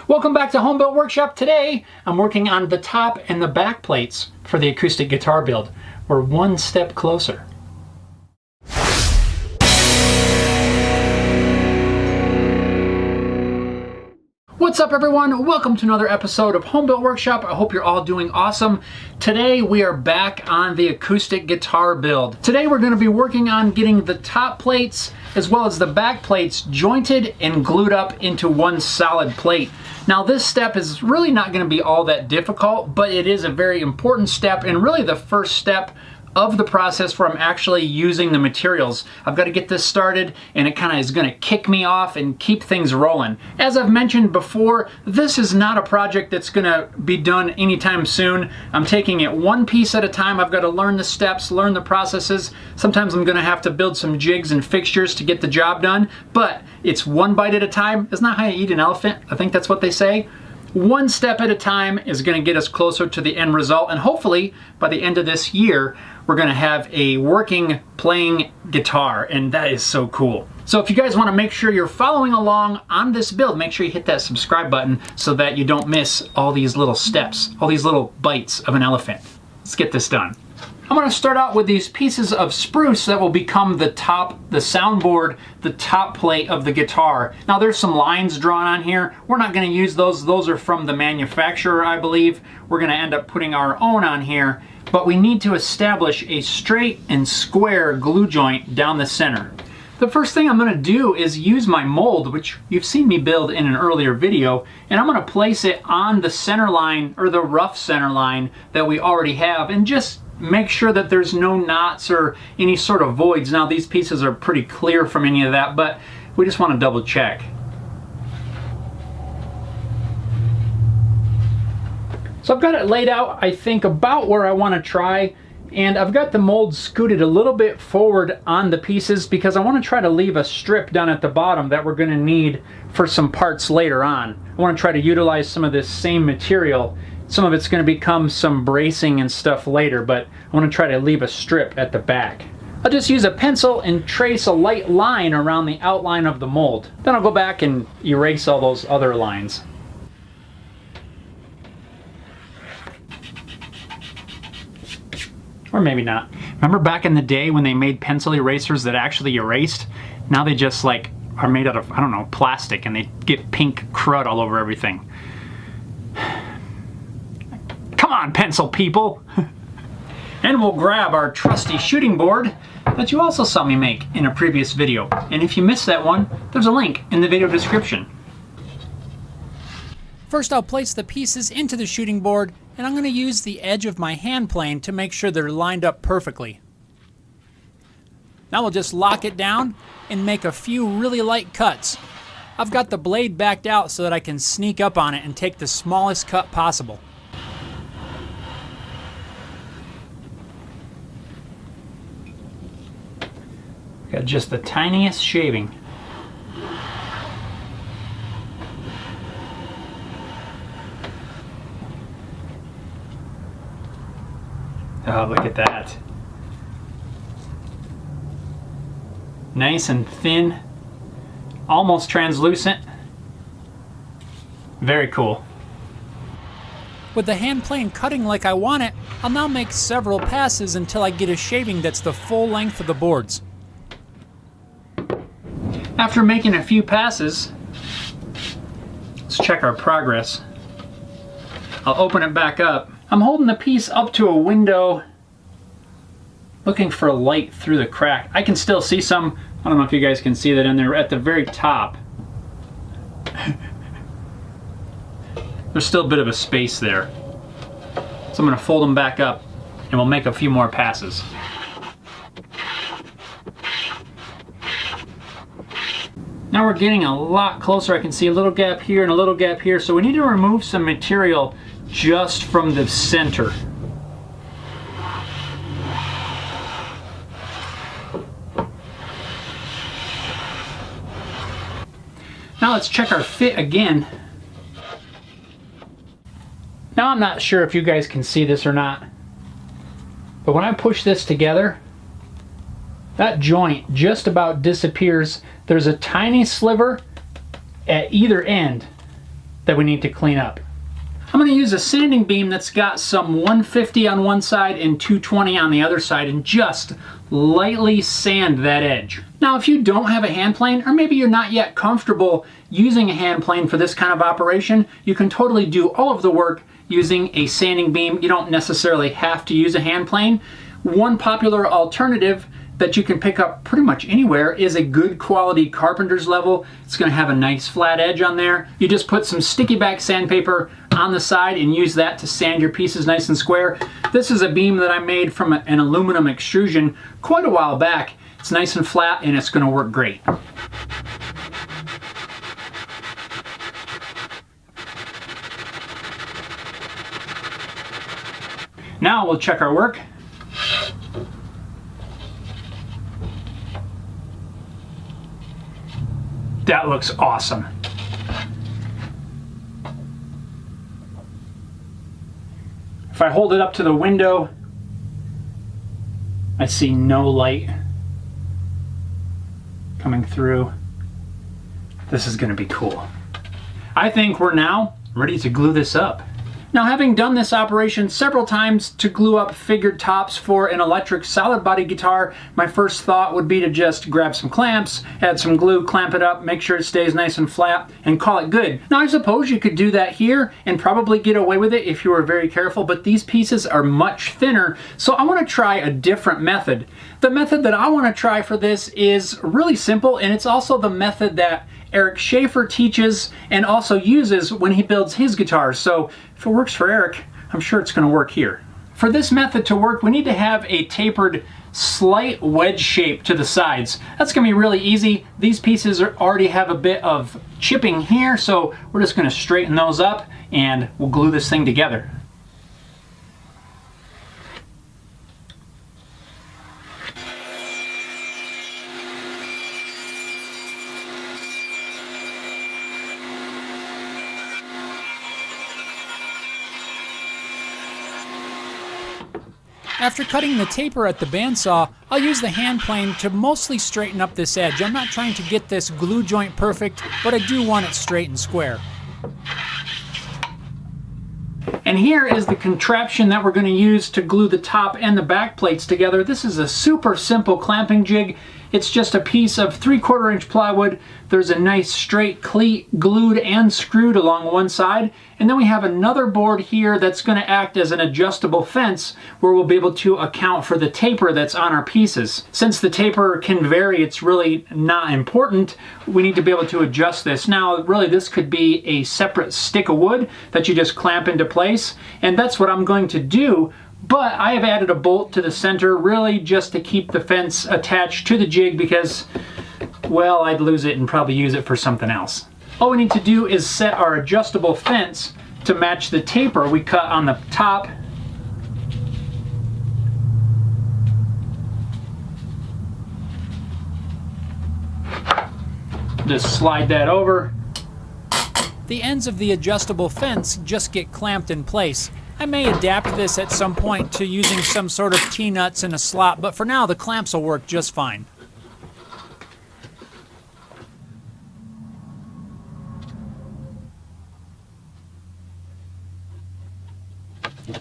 Welcome back to Home Built Workshop. Today I'm working on the top and the back plates for the acoustic guitar build. We're one step closer. What's up everyone? Welcome to another episode of Home Built Workshop. I hope you're all doing awesome. Today we are back on the acoustic guitar build. Today we're going to be working on getting the top plates as well as the back plates jointed and glued up into one solid plate. Now this step is really not going to be all that difficult, but it is a very important step and really the first step of the process where I'm actually using the materials. I've got to get this started and it kind of is going to kick me off and keep things rolling. As I've mentioned before, this is not a project that's going to be done anytime soon. I'm taking it one piece at a time. I've got to learn the steps, learn the processes. Sometimes I'm going to have to build some jigs and fixtures to get the job done, but it's one bite at a time. Isn't that how you eat an elephant? I think that's what they say. One step at a time is going to get us closer to the end result, and hopefully by the end of this year we're going to have a working playing guitar, and that is so cool. So if you guys want to make sure you're following along on this build, make sure you hit that subscribe button so that you don't miss all these little steps, all these little bites of an elephant. Let's get this done. I'm going to start out with these pieces of spruce that will become the top, the soundboard, the top plate of the guitar. Now there's some lines drawn on here. We're not going to use those. Those are from the manufacturer, I believe. We're going to end up putting our own on here, but we need to establish a straight and square glue joint down the center. The first thing I'm going to do is use my mold, which you've seen me build in an earlier video, and I'm going to place it on the center line, or the rough center line that we already have, and just make sure that there's no knots or any sort of voids. Now these pieces are pretty clear from any of that, but we just want to double check. So I've got it laid out, I think, about where I want to try, and I've got the mold scooted a little bit forward on the pieces because I want to try to leave a strip down at the bottom that we're going to need for some parts later on. I want to try to utilize some of this same material. Some of it's going to become some bracing and stuff later, but I want to try to leave a strip at the back. I'll just use a pencil and trace a light line around the outline of the mold. Then I'll go back and erase all those other lines. Or maybe not. Remember back in the day when they made pencil erasers that actually erased? Now they just like are made out of, I don't know, plastic, and they get pink crud all over everything. Come on, pencil people! And we'll grab our trusty shooting board that you also saw me make in a previous video. And if you missed that one, there's a link in the video description. First I'll place the pieces into the shooting board, and I'm going to use the edge of my hand plane to make sure they're lined up perfectly. Now we'll just lock it down and make a few really light cuts. I've got the blade backed out so that I can sneak up on it and take the smallest cut possible. Got just the tiniest shaving. Oh, look at that. Nice and thin, almost translucent. Very cool. With the hand plane cutting like I want it, I'll now make several passes until I get a shaving that's the full length of the boards. After making a few passes, let's check our progress. I'll open it back up. I'm holding the piece up to a window, looking for a light through the crack. I can still see some. I don't know if you guys can see that in there at the very top. There's still a bit of a space there. So I'm going to fold them back up and we'll make a few more passes. Now we're getting a lot closer. I can see a little gap here and a little gap here. So we need to remove some material just from the center. Now let's check our fit again. Now I'm not sure if you guys can see this or not, but when I push this together, that joint just about disappears. There's a tiny sliver at either end that we need to clean up. I'm going to use a sanding beam that's got some 150 on one side and 220 on the other side and just lightly sand that edge. Now, if you don't have a hand plane, or maybe you're not yet comfortable using a hand plane for this kind of operation, you can totally do all of the work using a sanding beam. You don't necessarily have to use a hand plane. One popular alternative that you can pick up pretty much anywhere is a good quality carpenter's level. It's going to have a nice flat edge on there. You just put some sticky back sandpaper on the side and use that to sand your pieces nice and square. This is a beam that I made from an aluminum extrusion quite a while back. It's nice and flat and it's going to work great. Now we'll check our work. That looks awesome. If I hold it up to the window, I see no light coming through. This is going to be cool. I think we're now ready to glue this up. Now, having done this operation several times to glue up figured tops for an electric solid body guitar, my first thought would be to just grab some clamps, add some glue, clamp it up, make sure it stays nice and flat, and call it good. Now, I suppose you could do that here and probably get away with it if you were very careful, but these pieces are much thinner, so I want to try a different method. The method that I want to try for this is really simple, and it's also the method that Eric Schaefer teaches and also uses when he builds his guitars. So if it works for Eric, I'm sure it's going to work here. For this method to work, we need to have a tapered slight wedge shape to the sides. That's going to be really easy. These pieces already have a bit of chipping here, so we're just going to straighten those up and we'll glue this thing together. After cutting the taper at the bandsaw, I'll use the hand plane to mostly straighten up this edge. I'm not trying to get this glue joint perfect, but I do want it straight and square. And here is the contraption that we're going to use to glue the top and the back plates together. This is a super simple clamping jig. It's just a piece of 3/4 inch plywood. There's a nice straight cleat glued and screwed along one side. And then we have another board here that's going to act as an adjustable fence where we'll be able to account for the taper that's on our pieces. Since the taper can vary, it's really not important. We need to be able to adjust this. Now, really, this could be a separate stick of wood that you just clamp into place. And that's what I'm going to do. But I have added a bolt to the center really just to keep the fence attached to the jig because, well, I'd lose it and probably use it for something else. All we need to do is set our adjustable fence to match the taper we cut on the top. Just slide that over. The ends of the adjustable fence just get clamped in place. I may adapt this at some point to using some sort of T-nuts and a slot, but for now the clamps will work just fine.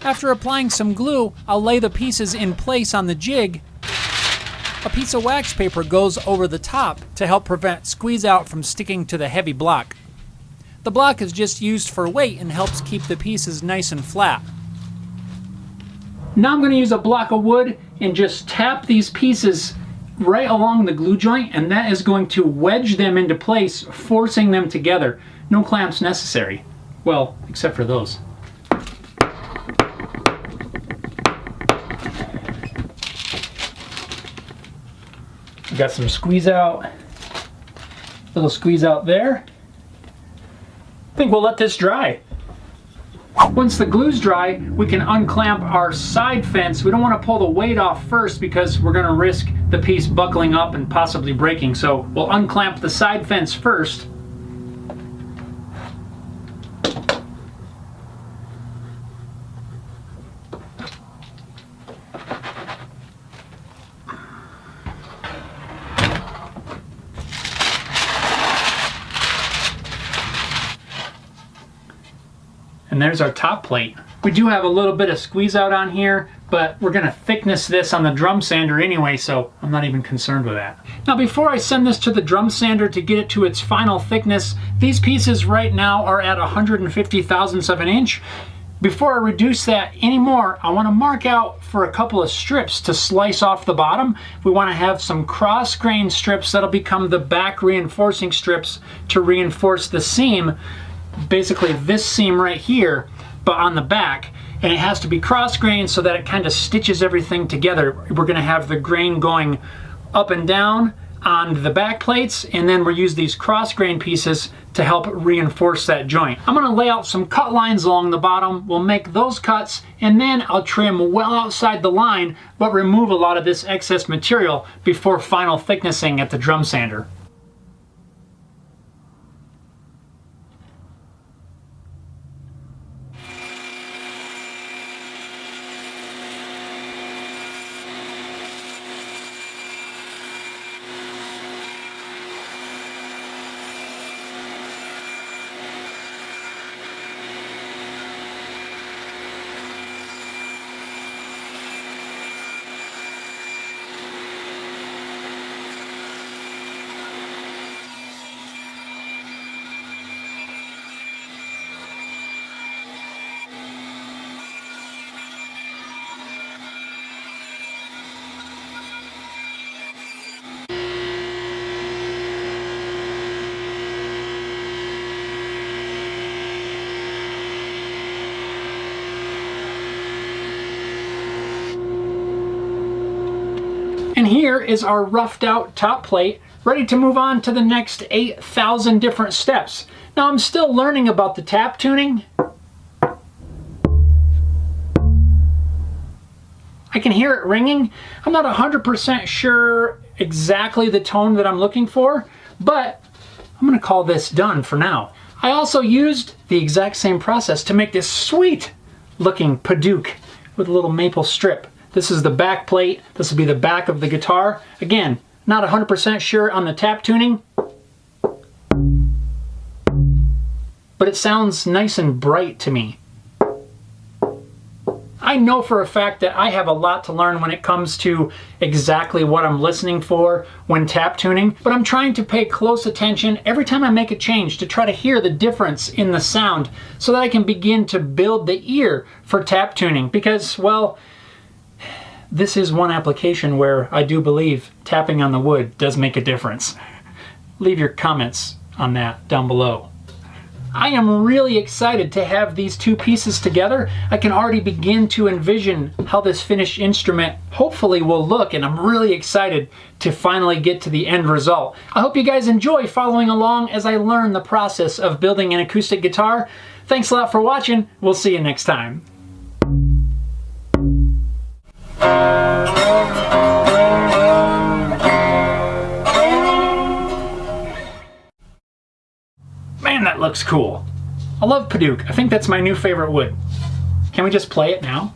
After applying some glue, I'll lay the pieces in place on the jig. A piece of wax paper goes over the top to help prevent squeeze out from sticking to the heavy block. The block is just used for weight and helps keep the pieces nice and flat. Now I'm going to use a block of wood and just tap these pieces right along the glue joint, and that is going to wedge them into place, forcing them together. No clamps necessary. Well, except for those. We've got some squeeze out, little squeeze out there. I think we'll let this dry. Once the glue's dry, we can unclamp our side fence. We don't want to pull the weight off first because we're going to risk the piece buckling up and possibly breaking. So we'll unclamp the side fence first. And there's our top plate. We do have a little bit of squeeze out on here, but we're gonna thickness this on the drum sander anyway, so I'm not even concerned with that. Now before I send this to the drum sander to get it to its final thickness, these pieces right now are at 150 thousandths of an inch. Before I reduce that anymore, I want to mark out for a couple of strips to slice off the bottom. We want to have some cross grain strips that'll become the back reinforcing strips to reinforce the seam, basically this seam right here, but on the back. And it has to be cross grain so that it kind of stitches everything together. We're going to have the grain going up and down on the back plates, and then we'll use these cross grain pieces to help reinforce that joint. I'm going to lay out some cut lines along the bottom. We'll make those cuts, and then I'll trim well outside the line, but remove a lot of this excess material before final thicknessing at the drum sander. And here is our roughed out top plate, ready to move on to the next 8,000 different steps. Now I'm still learning about the tap tuning. I can hear it ringing. I'm not 100% sure exactly the tone that I'm looking for, but I'm gonna call this done for now. I also used the exact same process to make this sweet looking Padouk with a little maple strip. This is the back plate. This will be the back of the guitar. Again, not 100% sure on the tap tuning, but it sounds nice and bright to me. I know for a fact that I have a lot to learn when it comes to exactly what I'm listening for when tap tuning, but I'm trying to pay close attention every time I make a change to try to hear the difference in the sound so that I can begin to build the ear for tap tuning, because, well, this is one application where I do believe tapping on the wood does make a difference. Leave your comments on that down below. I am really excited to have these two pieces together. I can already begin to envision how this finished instrument hopefully will look, and I'm really excited to finally get to the end result. I hope you guys enjoy following along as I learn the process of building an acoustic guitar. Thanks a lot for watching. We'll see you next time. Man, that looks cool. I love Padouk. I think that's my new favorite wood. Can we just play it now?